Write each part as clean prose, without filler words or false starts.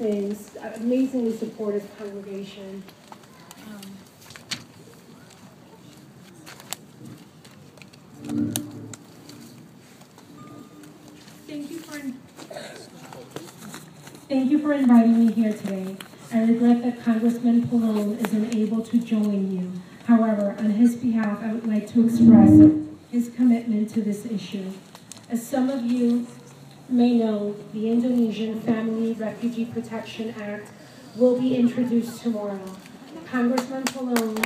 amazingly supportive congregation. Thank you for inviting me here today. I regret that Congressman Pallone is unable to join you. However, on his behalf, I would like to express his commitment to this issue. As some of you may know, the Indonesian Family Refugee Protection Act will be introduced tomorrow. Congressman Pallone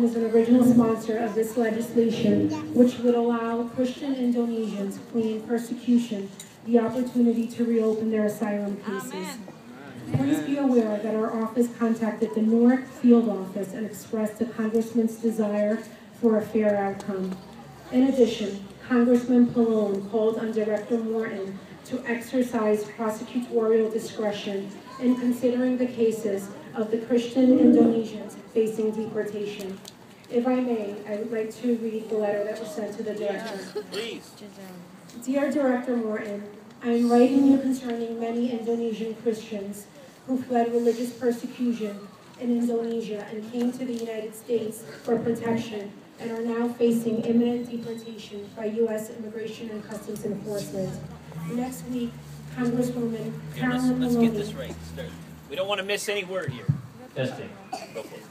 is an original sponsor of this legislation, which would allow Christian Indonesians fleeing persecution the opportunity to reopen their asylum cases. Please be aware that our office contacted the Newark field office and expressed the Congressman's desire for a fair outcome. In addition, Congressman Pallone called on Director Morton to exercise prosecutorial discretion in considering the cases of the Christian Indonesians facing deportation. If I may, I would like to read the letter that was sent to the director. Please. Dear Director Morton, I am writing you concerning many Indonesian Christians who fled religious persecution in Indonesia and came to the United States for protection and are now facing imminent deportation by U.S. Immigration and Customs Enforcement. Next week, Congresswoman Carolyn Let's Maloney. get this right. We don't want to miss any word here. Testing. Go for it.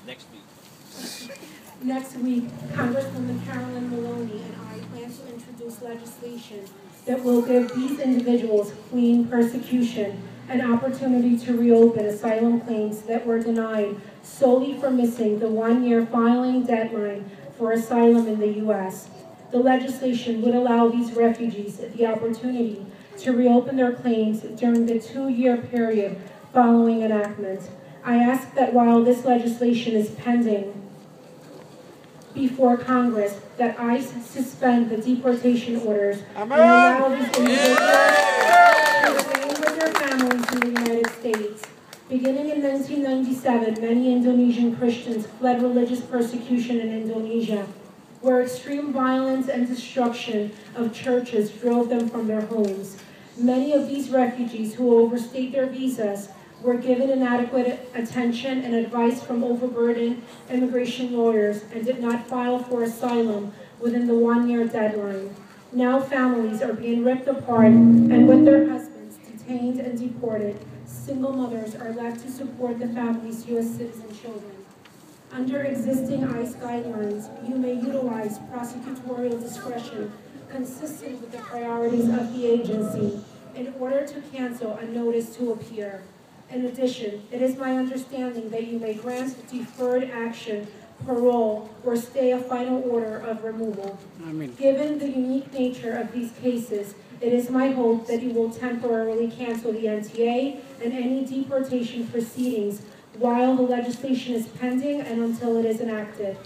Next week. Next week, Congresswoman Carolyn Maloney and I plan to introduce legislation that will give these individuals fleeing persecution an opportunity to reopen asylum claims that were denied solely for missing the one-year filing deadline for asylum in the U.S. The legislation would allow these refugees the opportunity to reopen their claims during the 2-year period following enactment. I ask that while this legislation is pending before Congress, that ICE suspend the deportation orders and allow these individuals to remain with their families in the United States. Beginning in 1997, many Indonesian Christians fled religious persecution in Indonesia, where extreme violence and destruction of churches drove them from their homes. Many of these refugees who overstayed their visas were given inadequate attention and advice from overburdened immigration lawyers and did not file for asylum within the 1-year deadline. Now families are being ripped apart and with their husbands detained and deported, single mothers are left to support the family's U.S. citizen children. Under existing ICE guidelines, you may utilize prosecutorial discretion consistent with the priorities of the agency in order to cancel a notice to appear. In addition, it is my understanding that you may grant deferred action, parole, or stay a final order of removal. Given the unique nature of these cases, it is my hope that you will temporarily cancel the NTA and any deportation proceedings while the legislation is pending and until it is enacted.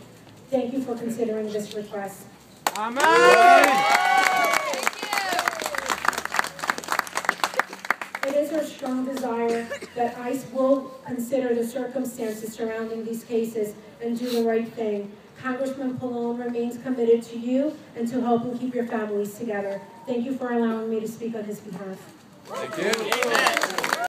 Thank you for considering this request. Amen. It is our strong desire that ICE will consider the circumstances surrounding these cases and do the right thing. Congressman Pallone remains committed to you and to helping keep your families together. Thank you for allowing me to speak on his behalf. Thank you. Amen.